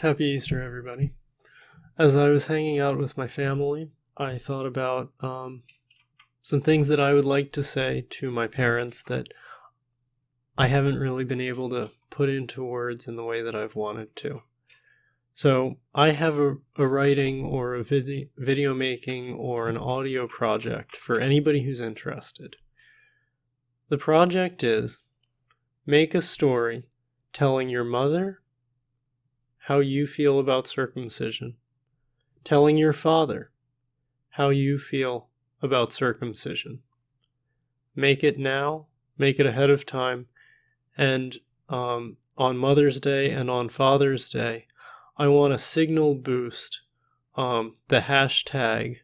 Happy Easter, everybody. As I was hanging out with my family, I thought about some things that I would like to say to my parents that I haven't really been able to put into words in the way that I've wanted to. So I have a writing or a video making or an audio project for anybody who's interested. The project is make a story telling your mother how you feel about circumcision, telling your father how you feel about circumcision. Make it now, make it ahead of time, and on Mother's Day and on Father's Day, I want to signal boost the hashtag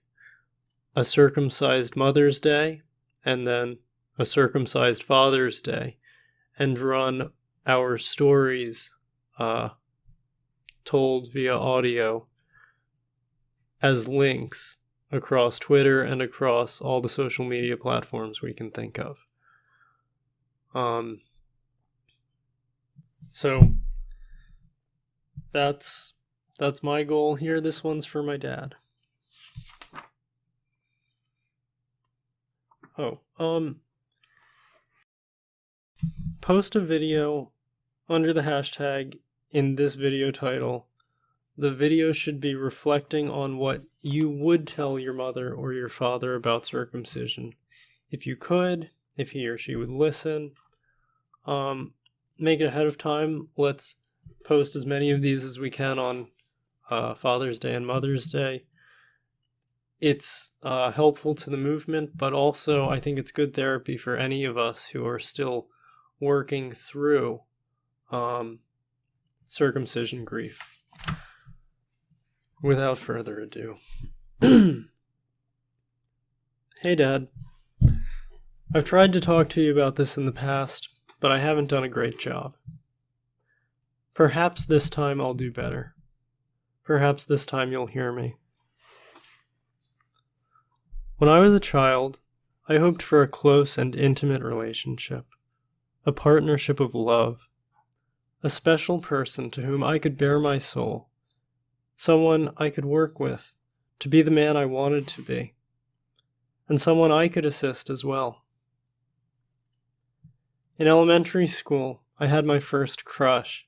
a circumcised Mother's Day and then a circumcised Father's Day, and run our stories told via audio as links across Twitter and across all the social media platforms we can think of. So that's my goal here. This one's for my dad. Post a video under the hashtag in this video title. The video should be reflecting on what you would tell your mother or your father about circumcision. If you could, if he or she would listen, make it ahead of time. Let's post as many of these as we can on Father's Day and Mother's Day. It's helpful to the movement, but also I think it's good therapy for any of us who are still working through circumcision grief. Without further ado. Hey Dad, I've tried to talk to you about this in the past, but I haven't done a great job. Perhaps this time I'll do better. Perhaps this time you'll hear me. When I was a child, I hoped for a close and intimate relationship, a partnership of love, a special person to whom I could bare my soul, someone I could work with to be the man I wanted to be, and someone I could assist as well. In elementary school, I had my first crush,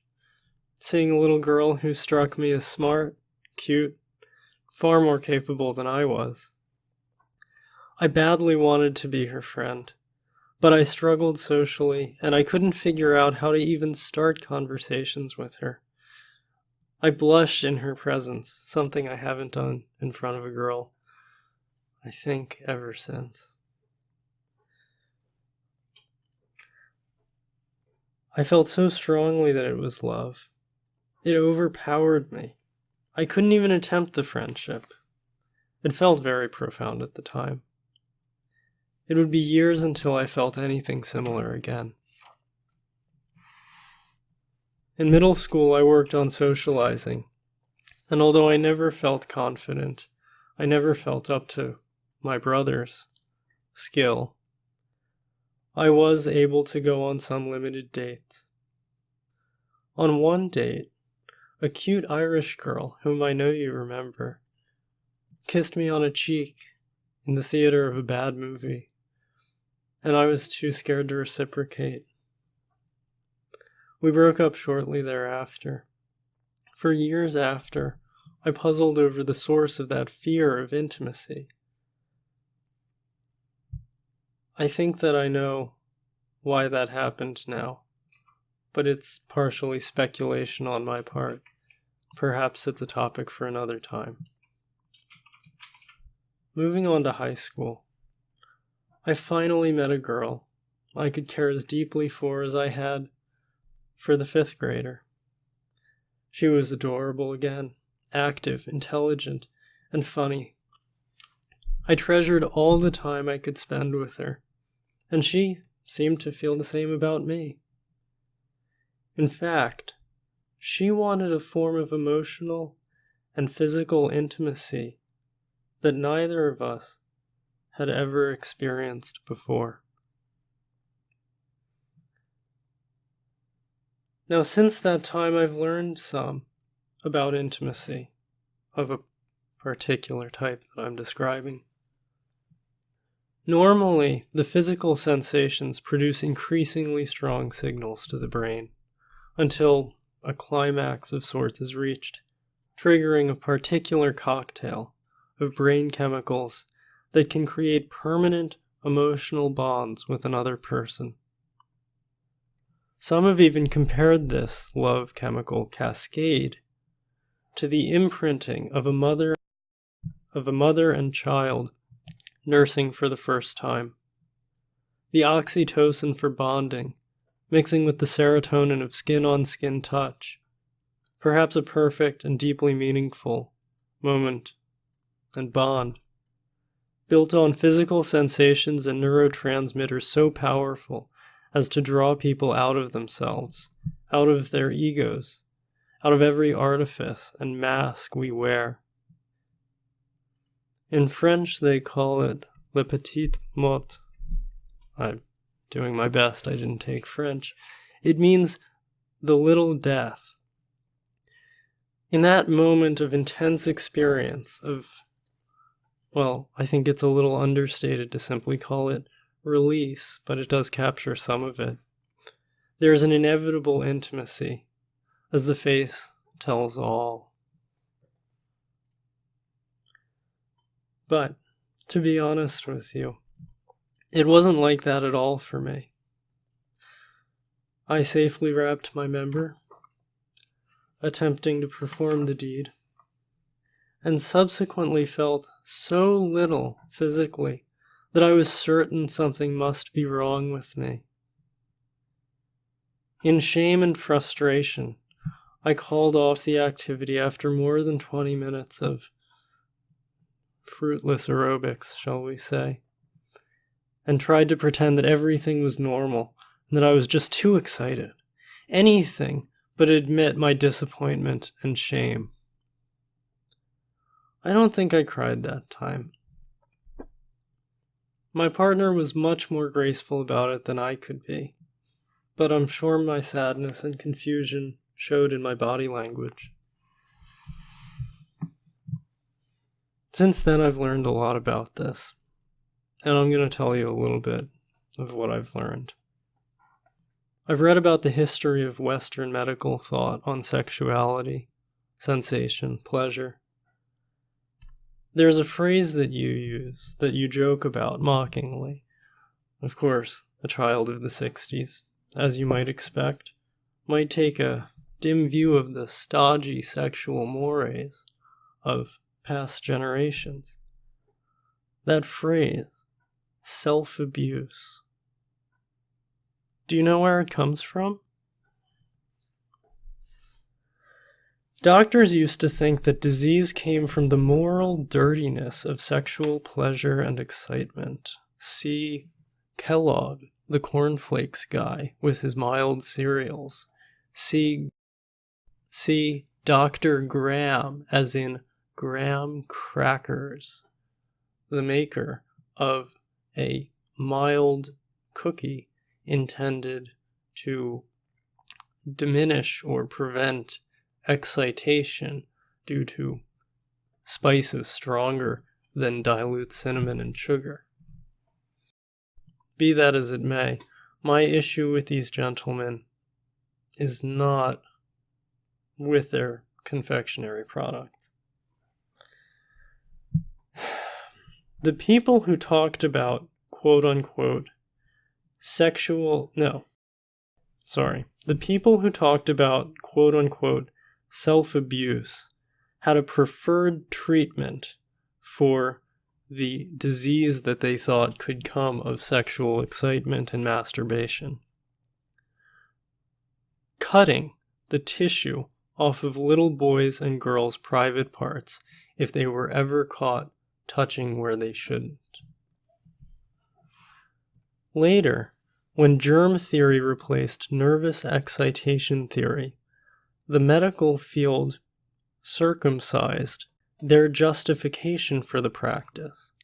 seeing a little girl who struck me as smart, cute, far more capable than I was. I badly wanted to be her friend, but I struggled socially, and I couldn't figure out how to even start conversations with her. I blushed in her presence, something I haven't done in front of a girl, I think, ever since. I felt so strongly that it was love. It overpowered me. I couldn't even attempt the friendship. It felt very profound at the time. It would be years until I felt anything similar again. In middle school, I worked on socializing, and although I never felt confident, I never felt up to my brother's skill, I was able to go on some limited dates. On one date, a cute Irish girl, whom I know you remember, kissed me on a cheek in the theater of a bad movie, and I was too scared to reciprocate. We broke up shortly thereafter. For years after, I puzzled over the source of that fear of intimacy. I think that I know why that happened now, but it's partially speculation on my part. Perhaps it's a topic for another time. Moving on to high school, I finally met a girl I could care as deeply for as I had for the 5th grader. She was adorable again, active, intelligent, and funny. I treasured all the time I could spend with her, and she seemed to feel the same about me. In fact, she wanted a form of emotional and physical intimacy that neither of us had ever experienced before. Now, since that time, I've learned some. about intimacy of a particular type that I'm describing. Normally, the physical sensations produce increasingly strong signals to the brain until a climax of sorts is reached, triggering a particular cocktail of brain chemicals that can create permanent emotional bonds with another person. Some have even compared this love chemical cascade to the imprinting of a mother and child nursing for the first time. The oxytocin for bonding, mixing with the serotonin of skin-on-skin touch. Perhaps a perfect and deeply meaningful moment and bond, built on physical sensations and neurotransmitters so powerful as to draw people out of themselves, out of their egos, out of every artifice and mask we wear. In French, they call it le petit mot. I'm doing my best, I didn't take French. It means the little death. In that moment of intense experience of, well, I think it's a little understated to simply call it release, but it does capture some of it. There's an inevitable intimacy, as the face tells all. But, to be honest with you, it wasn't like that at all for me. I safely wrapped my member, attempting to perform the deed, and subsequently felt so little physically that I was certain something must be wrong with me. In shame and frustration, I called off the activity after more than 20 minutes of fruitless aerobics, shall we say, and tried to pretend that everything was normal and that I was just too excited. Anything but admit my disappointment and shame. I don't think I cried that time. My partner was much more graceful about it than I could be, but I'm sure my sadness and confusion showed in my body language. Since then, I've learned a lot about this, and I'm going to tell you a little bit of what I've learned. I've read about the history of Western medical thought on sexuality, sensation, pleasure. There's a phrase that you use, that you joke about mockingly. Of course, a child of the 60s, as you might expect, might take a dim view of the stodgy sexual mores of past generations. That phrase, self-abuse. Do you know where it comes from? Doctors used to think that disease came from the moral dirtiness of sexual pleasure and excitement. See Kellogg, the cornflakes guy, with his mild cereals. See Dr. Graham, as in graham crackers, the maker of a mild cookie intended to diminish or prevent excitation due to spices stronger than dilute cinnamon and sugar. Be that as it may, my issue with these gentlemen is not with their confectionery products. The people who talked about quote-unquote the people who talked about quote-unquote self-abuse had a preferred treatment for the disease that they thought could come of sexual excitement and masturbation. Cutting the tissue off of little boys' and girls' private parts if they were ever caught touching where they shouldn't. Later, when germ theory replaced nervous excitation theory, the medical field circumcised their justification for the practice,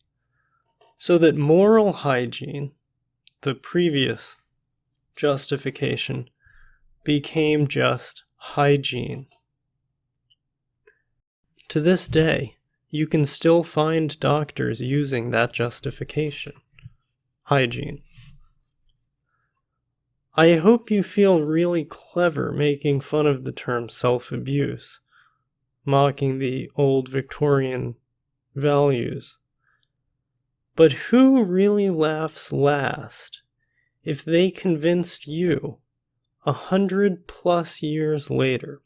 so that moral hygiene, the previous justification, became just hygiene. To this day, you can still find doctors using that justification. Hygiene. I hope you feel really clever making fun of the term self-abuse, mocking the old Victorian values. But who really laughs last if they convinced you 100+ years later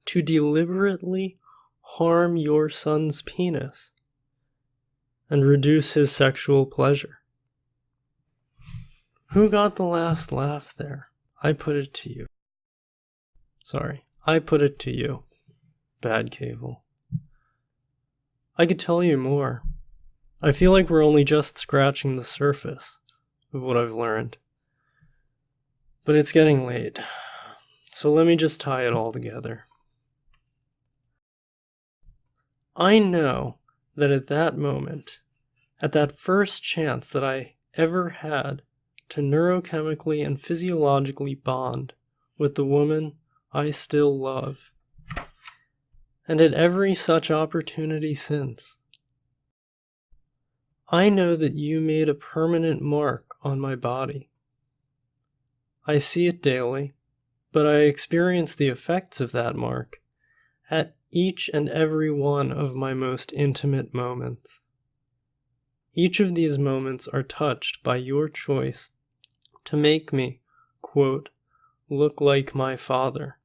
to deliberately harm your son's penis and reduce his sexual pleasure? Who got the last laugh there? I put it to you. I put it to you, Bad Cable. I could tell you more. I feel like we're only just scratching the surface of what I've learned. But it's getting late, so let me just tie it all together. I know that at that moment, at that first chance that I ever had to neurochemically and physiologically bond with the woman I still love, and at every such opportunity since, I know that you made a permanent mark on my body. I see it daily, but I experience the effects of that mark at each and every one of my most intimate moments. Each of these moments are touched by your choice to make me, quote, look like my father.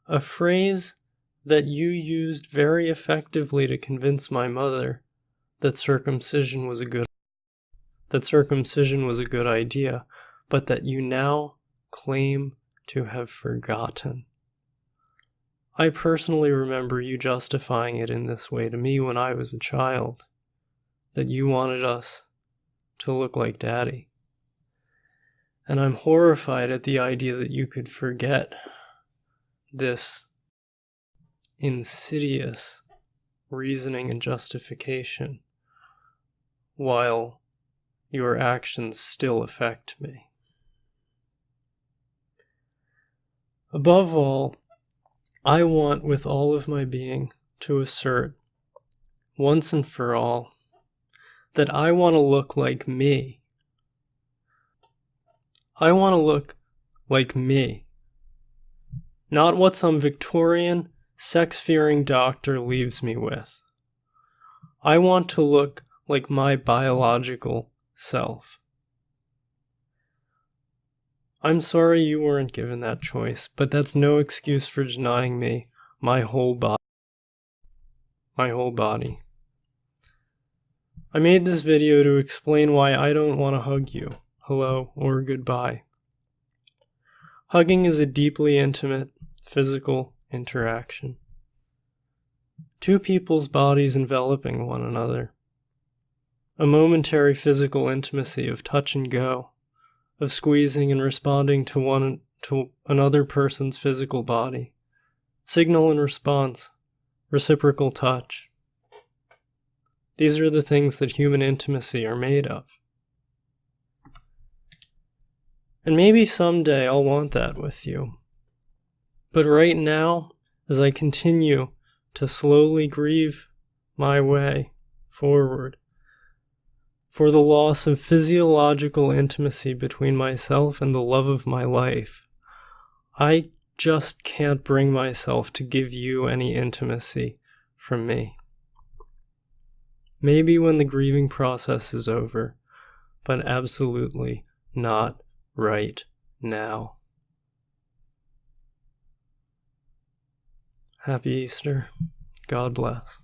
A phrase that you used very effectively to convince my mother that circumcision was a good idea, but that you now claim to have forgotten. I personally remember you justifying it in this way to me when I was a child, that you wanted us to look like Daddy. And I'm horrified at the idea that you could forget this insidious reasoning and justification while your actions still affect me. Above all, I want with all of my being to assert, once and for all, that I want to look like me. I want to look like me. Not what some Victorian, sex-fearing doctor leaves me with. I want to look like my biological self. I'm sorry you weren't given that choice, but that's no excuse for denying me my whole body. I made this video to explain why I don't want to hug you, hello, or goodbye. Hugging is a deeply intimate, physical interaction. Two people's bodies enveloping one another. A momentary physical intimacy of touch and go, of squeezing and responding to another person's physical body. Signal and response, reciprocal touch. These are the things that human intimacy are made of. And maybe someday I'll want that with you. But right now, as I continue to slowly grieve my way forward for the loss of physiological intimacy between myself and the love of my life, I just can't bring myself to give you any intimacy from me. Maybe when the grieving process is over, but absolutely not right now. Happy Easter. God bless.